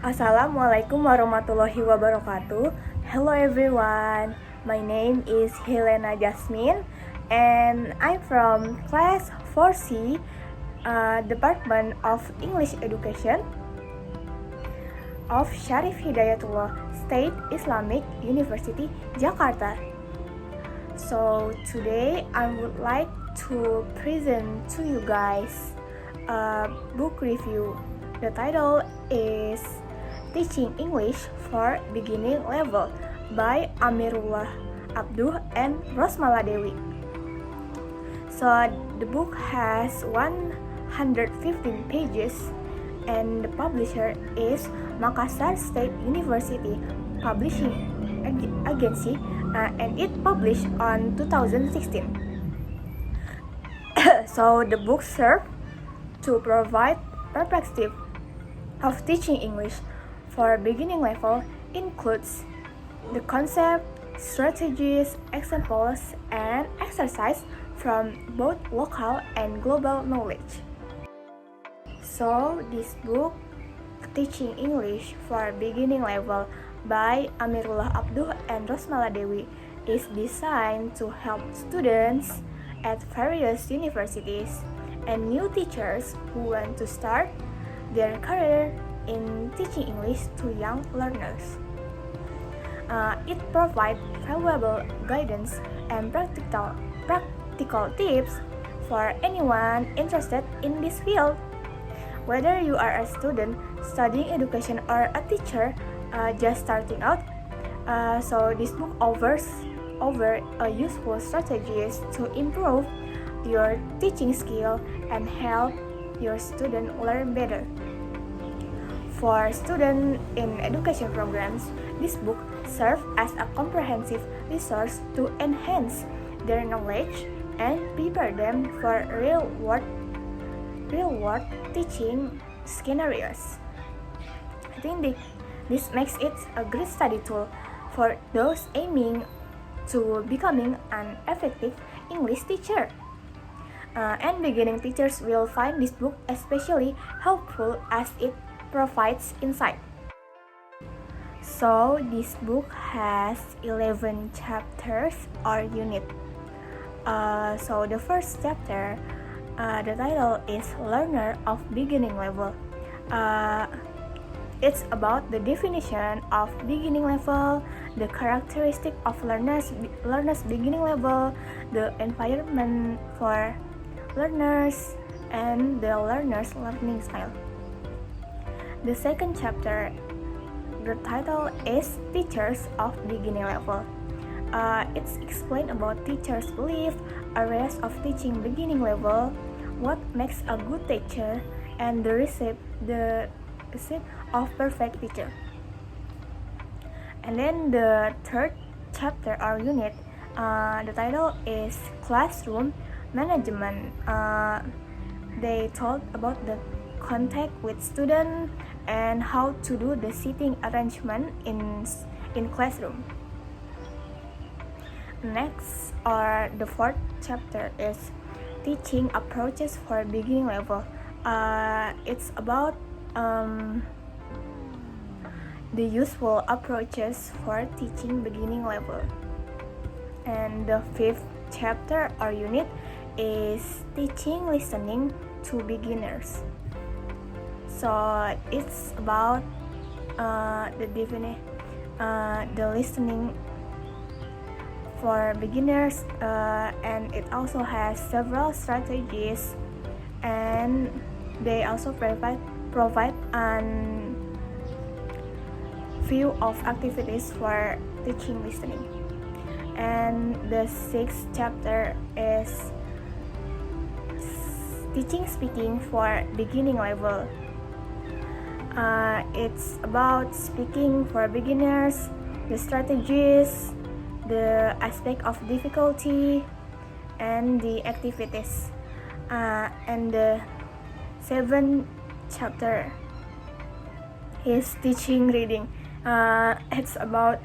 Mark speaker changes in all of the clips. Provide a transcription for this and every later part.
Speaker 1: Assalamualaikum warahmatullahi wabarakatuh. Hello everyone. My name is Helena Jasmine and I'm from class 4C, Department of English Education of Syarif Hidayatullah State Islamic University, Jakarta. So today I would like to present to you guys a book review. The title is Teaching English for Beginning Level by Amirullah Abduh and Rosmala Dewi. So the book has 115 pages and the publisher is Makassar State University Publishing Agency and it published on 2016. So the book serves to provide perspective of teaching English for beginning level includes the concept, strategies, examples, and exercise from both local and global knowledge. So this book, Teaching English for Beginning Level by Amirullah Abduh and Rosmala Dewi, is designed to help students at various universities and new teachers who want to start their career in teaching English to young learners. It provides valuable guidance and practical tips for anyone interested in this field. Whether you are a student studying education or a teacher just starting out, so this book offers useful strategies to improve your teaching skill and help your student learn better. For students in education programs, this book serves as a comprehensive resource to enhance their knowledge and prepare them for real-world teaching scenarios. I think this makes it a great study tool for those aiming to becoming an effective English teacher. And beginning teachers will find this book especially helpful as it provides insight. So this book has 11 chapters or unit. So the first chapter, the title is Learner of Beginning Level. It's about the definition of beginning level, the characteristic of learners beginning level, the environment for learners, and the learner's learning style. The second chapter, the title is Teachers of Beginning Level. It's explained about teachers' belief, areas of teaching beginning level, what makes a good teacher, and the recipe of perfect teacher. And then the third chapter or unit, the title is Classroom Management. They talk about the contact with students and how to do the seating arrangement in classroom. Next, or the fourth chapter is Teaching Approaches for Beginning Level. It's about the useful approaches for teaching beginning level. And the fifth chapter or unit is Teaching Listening to Beginners. So it's about the listening for beginners, and it also has several strategies, and they also provide an few of activities for teaching listening. And the sixth chapter is Teaching Speaking for Beginning Level. It's about speaking for beginners, the strategies, the aspect of difficulty, and the activities. And the seventh chapter is Teaching Reading. It's about,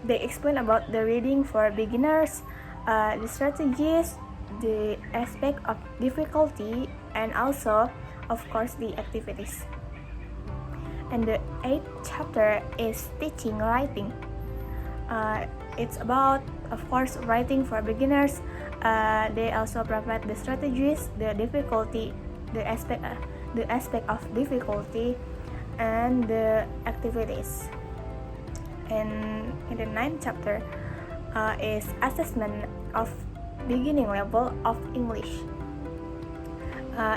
Speaker 1: they explain about the reading for beginners, the strategies, the aspect of difficulty, and also, of course, the activities. And the 8th chapter is teaching writing. It's about, of course, writing for beginners. They also provide the strategies, the difficulty, the aspect of difficulty, and the activities. And in the 9th chapter is assessment of beginning level of English.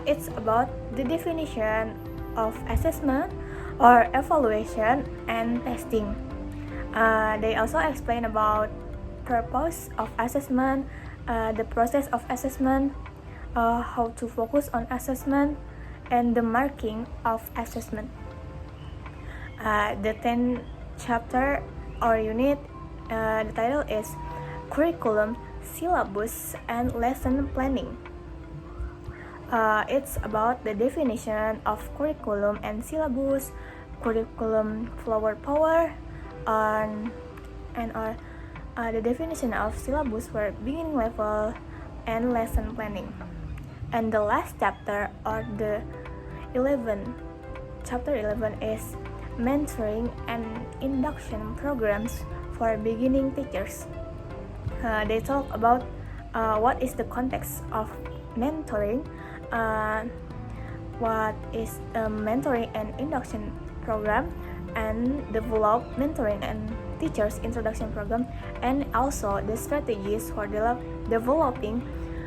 Speaker 1: It's about the definition of assessment or evaluation and testing. They also explain about purpose of assessment, the process of assessment, how to focus on assessment, and the marking of assessment. The 10th chapter or unit, the title is Curriculum, Syllabus, and Lesson Planning. It's about the definition of curriculum and syllabus, curriculum flower power, and the definition of syllabus for beginning level and lesson planning. And the last chapter, or the 11th, chapter 11 is mentoring and induction programs for beginning teachers. They talk about what is the context of mentoring, what is a mentoring and induction program, and develop mentoring and teachers introduction program, and also the strategies for developing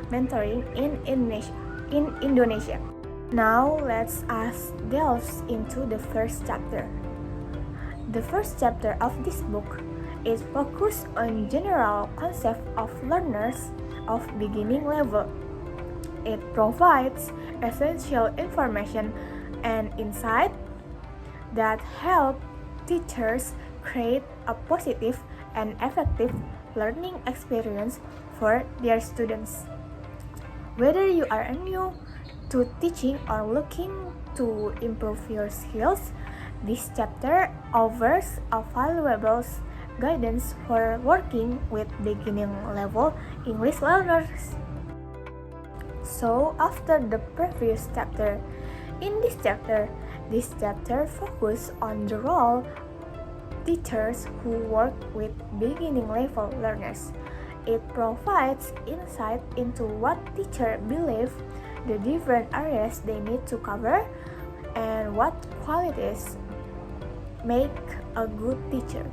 Speaker 1: mentoring in Indonesia. Now let's delve into the first chapter. The first chapter of this book is focused on general concept of learners of beginning level. It provides essential information and insight that help teachers create a positive and effective learning experience for their students. Whether you are new to teaching or looking to improve your skills, this chapter offers a valuable guidance for working with beginning level English learners. So after the previous chapter, in this chapter focuses on the role teachers who work with beginning level learners. It provides insight into what teachers believe, the different areas they need to cover, and what qualities make a good teacher.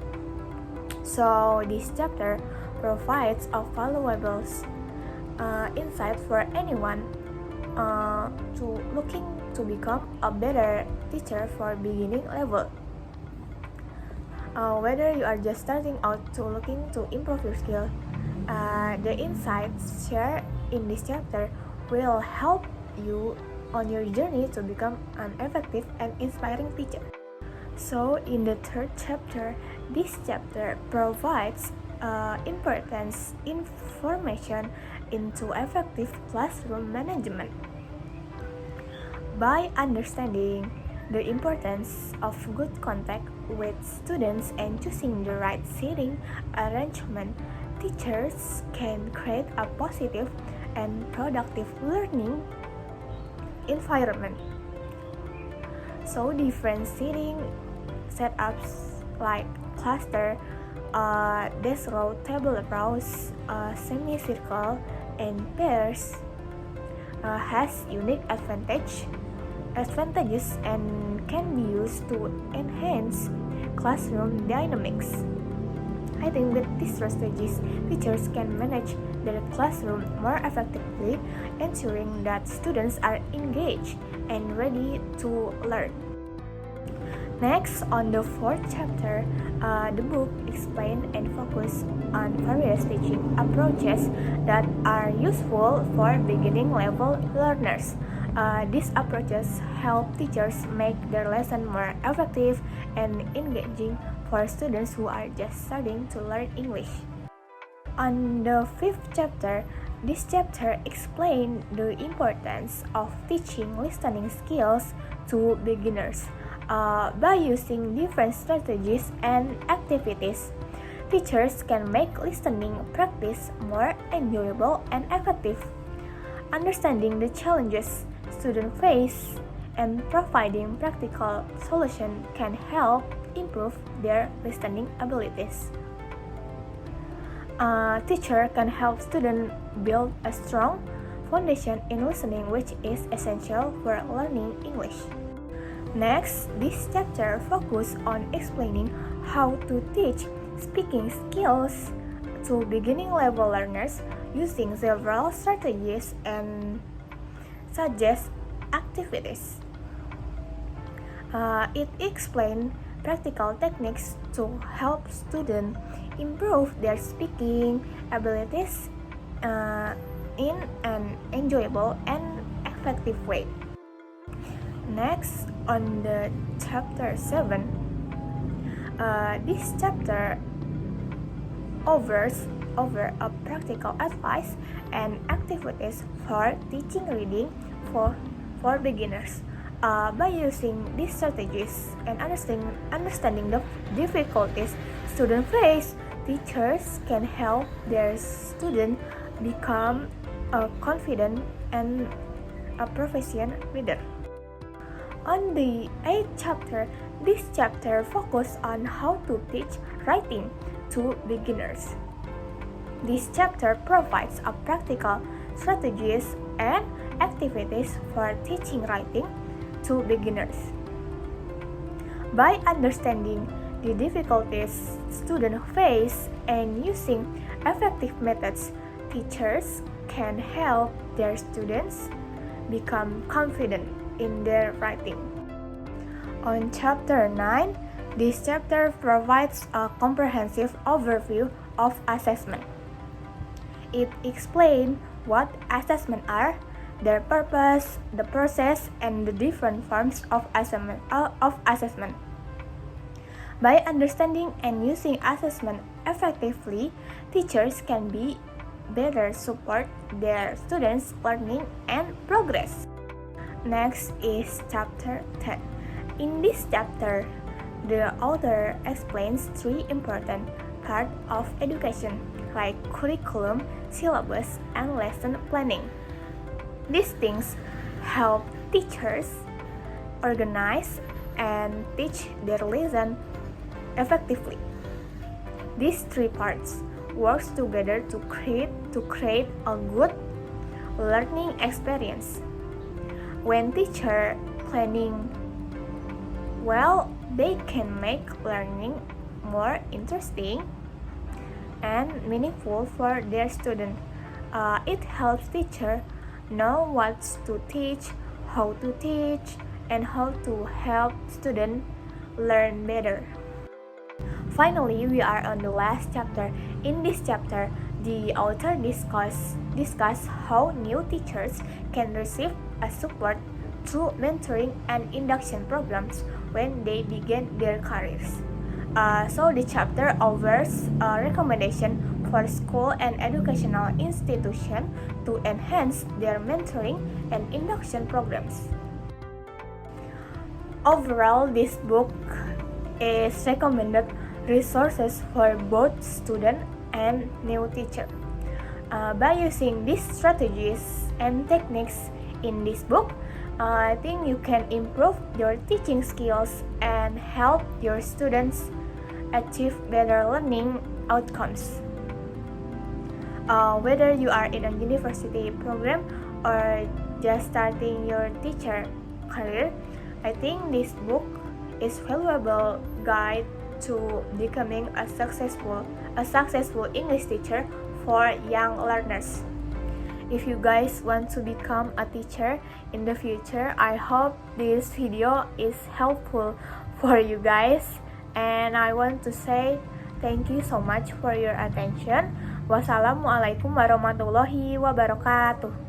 Speaker 1: So this chapter provides a valuable insight for anyone looking to become a better teacher for beginning level. Whether you are just starting out to looking to improve your skill, the insights shared in this chapter will help you on your journey to become an effective and inspiring teacher. So in the third chapter, this chapter provides important information into effective classroom management. By understanding the importance of good contact with students and choosing the right seating arrangement, teachers can create a positive and productive learning environment. So different seating setups like cluster, desk row, table rows, semicircle, and pairs has unique advantages and can be used to enhance classroom dynamics. I think with these strategies, teachers can manage their classroom more effectively, ensuring that students are engaged and ready to learn. Next, on the fourth chapter, the book explains and focuses on various teaching approaches that are useful for beginning level learners. These approaches help teachers make their lesson more effective and engaging for students who are just starting to learn English. On the fifth chapter, this chapter explains the importance of teaching listening skills to beginners. By using different strategies and activities, teachers can make listening practice more enjoyable and effective. Understanding the challenges students face and providing practical solutions can help improve their listening abilities. A teacher can help students build a strong foundation in listening, which is essential for learning English. Next, this chapter focuses on explaining how to teach speaking skills to beginning level learners using several strategies and suggests activities. It explains practical techniques to help students improve their speaking abilities in an enjoyable and effective way. Next, on the chapter 7, this chapter offers a practical advice and activities for teaching reading for beginners. By using these strategies and understanding the difficulties students face, teachers can help their students become a confident and a proficient reader. On the 8th chapter, this chapter focuses on how to teach writing to beginners. This chapter provides a practical strategies and activities for teaching writing to beginners. By understanding the difficulties students face and using effective methods, teachers can help their students become confident in their writing. On chapter 9, this chapter provides a comprehensive overview of assessment. It explains what assessment are, their purpose, the process, and the different forms of assessment. By understanding and using assessment effectively, teachers can better support their students' learning and progress. Next is chapter 10. In this chapter, the author explains 3 important parts of education, like curriculum, syllabus, and lesson planning. These things help teachers organize and teach their lesson effectively. These 3 parts work together to create a good learning experience. When teachers planning well, they can make learning more interesting and meaningful for their students. It helps teachers know what to teach, how to teach, and how to help students learn better. Finally, we are on the last chapter. In this chapter, the author discuss how new teachers can receive a support through mentoring and induction programs when they begin their careers. So the chapter offers a recommendation for school and educational institutions to enhance their mentoring and induction programs. Overall, this book is recommended resources for both student and new teacher. By using these strategies and techniques in this book, I think you can improve your teaching skills and help your students achieve better learning outcomes. Whether you are in a university program or just starting your teacher career, I think this book is valuable guide to becoming a successful English teacher for young learners. If you guys want to become a teacher in the future, I hope this video is helpful for you guys. And I want to say thank you so much for your attention. Wassalamualaikum warahmatullahi wabarakatuh.